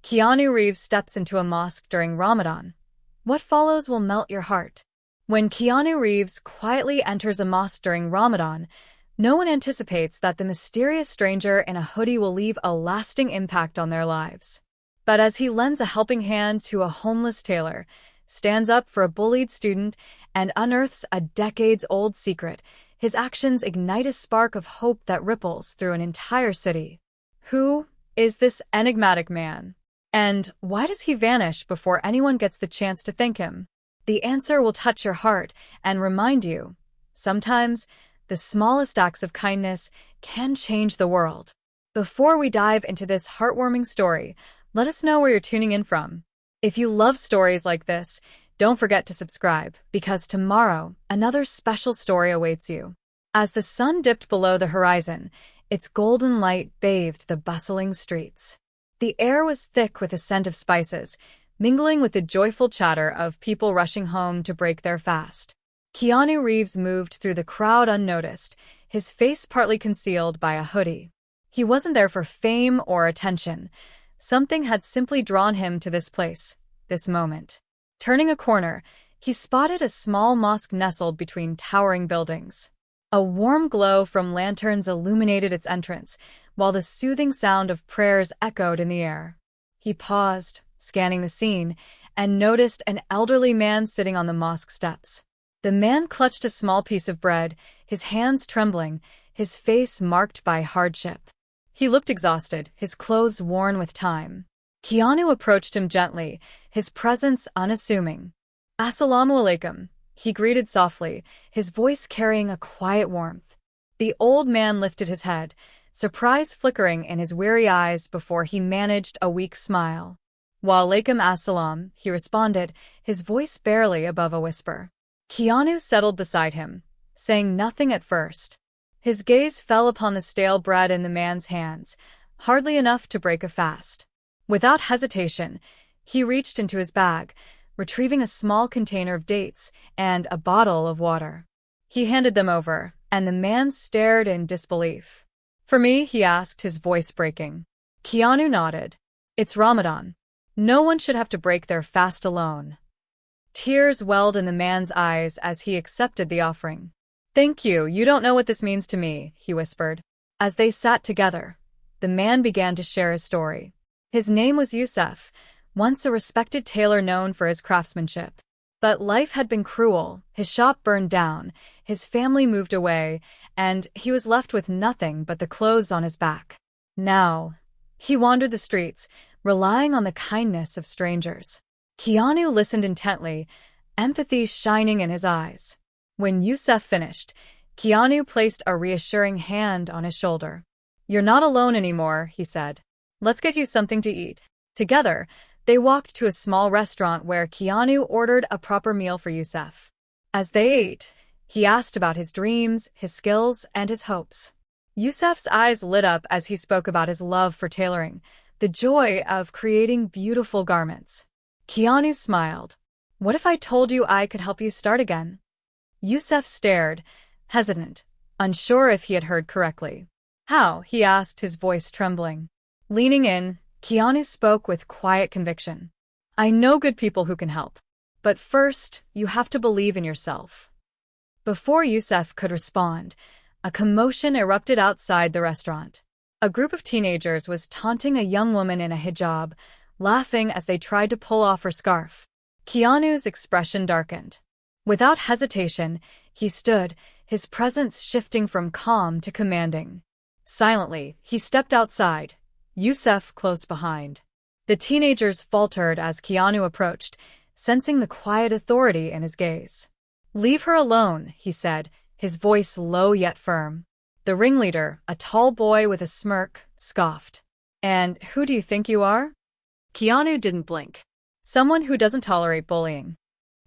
Keanu Reeves steps into a mosque during Ramadan. What follows will melt your heart. When Keanu Reeves quietly enters a mosque during Ramadan, no one anticipates that the mysterious stranger in a hoodie will leave a lasting impact on their lives. But as he lends a helping hand to a homeless tailor, stands up for a bullied student, and unearths a decades-old secret, his actions ignite a spark of hope that ripples through an entire city. Who is this enigmatic man? And why does he vanish before anyone gets the chance to thank him? The answer will touch your heart and remind you, sometimes the smallest acts of kindness can change the world. Before we dive into this heartwarming story, let us know where you're tuning in from. If you love stories like this, don't forget to subscribe, because tomorrow, another special story awaits you. As the sun dipped below the horizon, its golden light bathed the bustling streets. The air was thick with the scent of spices, mingling with the joyful chatter of people rushing home to break their fast. Keanu Reeves moved through the crowd unnoticed, his face partly concealed by a hoodie. He wasn't there for fame or attention. Something had simply drawn him to this place, this moment. Turning a corner, he spotted a small mosque nestled between towering buildings. A warm glow from lanterns illuminated its entrance, while the soothing sound of prayers echoed in the air. He paused, scanning the scene, and noticed an elderly man sitting on the mosque steps. The man clutched a small piece of bread, his hands trembling, his face marked by hardship. He looked exhausted, his clothes worn with time. Keanu approached him gently, his presence unassuming. "Assalamu alaikum," he greeted softly, his voice carrying a quiet warmth. The old man lifted his head, surprise flickering in his weary eyes before he managed a weak smile. "Wa alaikum assalam," he responded, his voice barely above a whisper. Keanu settled beside him, saying nothing at first. His gaze fell upon the stale bread in the man's hands, hardly enough to break a fast. Without hesitation, he reached into his bag, retrieving a small container of dates and a bottle of water. He handed them over, and the man stared in disbelief. "For me?" he asked, his voice breaking. Keanu nodded. "It's Ramadan. No one should have to break their fast alone." Tears welled in the man's eyes as he accepted the offering. "Thank you, you don't know what this means to me," he whispered. As they sat together, the man began to share his story. His name was Yusuf, once a respected tailor known for his craftsmanship. But life had been cruel, his shop burned down, his family moved away, and he was left with nothing but the clothes on his back. Now, he wandered the streets, relying on the kindness of strangers. Keanu listened intently, empathy shining in his eyes. When Yusuf finished, Keanu placed a reassuring hand on his shoulder. "You're not alone anymore," he said. "Let's get you something to eat." Together, they walked to a small restaurant where Keanu ordered a proper meal for Yusuf. As they ate, he asked about his dreams, his skills, and his hopes. Yusuf's eyes lit up as he spoke about his love for tailoring, the joy of creating beautiful garments. Keanu smiled. "What if I told you I could help you start again?" Yusuf stared, hesitant, unsure if he had heard correctly. "How?" he asked, his voice trembling. Leaning in, Keanu spoke with quiet conviction. "I know good people who can help. But first, you have to believe in yourself." Before Yusuf could respond, a commotion erupted outside the restaurant. A group of teenagers was taunting a young woman in a hijab, laughing as they tried to pull off her scarf. Keanu's expression darkened. Without hesitation, he stood, his presence shifting from calm to commanding. Silently, he stepped outside, Yusuf close behind. The teenagers faltered as Keanu approached, sensing the quiet authority in his gaze. "Leave her alone," he said, his voice low yet firm. The ringleader, a tall boy with a smirk, scoffed. "And who do you think you are?" Keanu didn't blink. "Someone who doesn't tolerate bullying."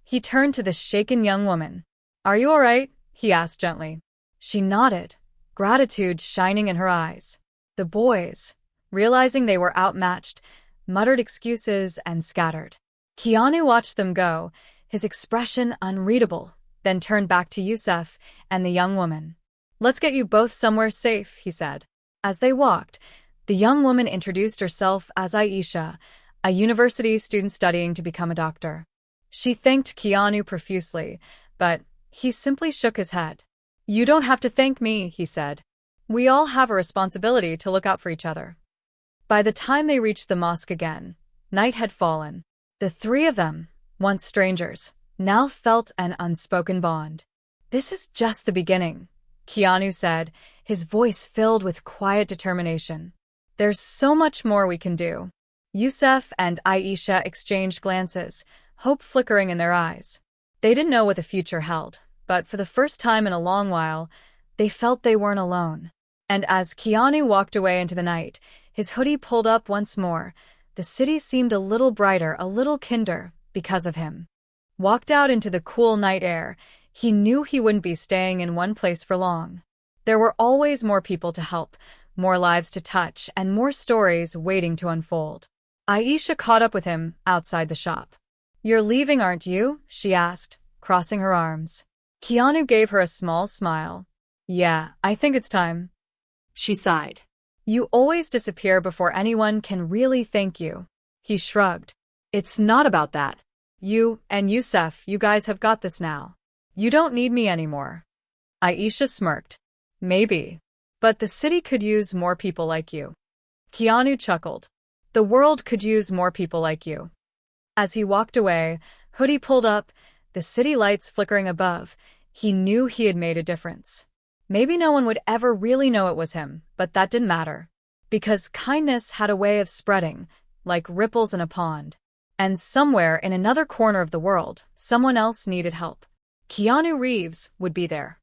He turned to the shaken young woman. "Are you all right?" he asked gently. She nodded, gratitude shining in her eyes. The boys, realizing they were outmatched, muttered excuses and scattered. Keanu watched them go, his expression unreadable, then turned back to Yusuf and the young woman. "Let's get you both somewhere safe," he said. As they walked, the young woman introduced herself as Aisha, a university student studying to become a doctor. She thanked Keanu profusely, but he simply shook his head. "You don't have to thank me," he said. "We all have a responsibility to look out for each other." By the time they reached the mosque again, night had fallen. The three of them, once strangers, now felt an unspoken bond. "This is just the beginning," Keanu said, his voice filled with quiet determination. "There's so much more we can do." Youssef and Aisha exchanged glances, hope flickering in their eyes. They didn't know what the future held, but for the first time in a long while, they felt they weren't alone. And as Keanu walked away into the night, his hoodie pulled up once more, the city seemed a little brighter, a little kinder, because of him. Walked out into the cool night air, he knew he wouldn't be staying in one place for long. There were always more people to help, more lives to touch, and more stories waiting to unfold. Aisha caught up with him outside the shop. "You're leaving, aren't you?" she asked, crossing her arms. Keanu gave her a small smile. "Yeah, I think it's time." She sighed. "You always disappear before anyone can really thank you." He shrugged. "It's not about that. You and Youssef, you guys have got this now. You don't need me anymore." Aisha smirked. "Maybe. But the city could use more people like you." Keanu chuckled. "The world could use more people like you." As he walked away, hoodie pulled up, the city lights flickering above, he knew he had made a difference. Maybe no one would ever really know it was him, but that didn't matter. Because kindness had a way of spreading, like ripples in a pond. And somewhere in another corner of the world, someone else needed help. Keanu Reeves would be there.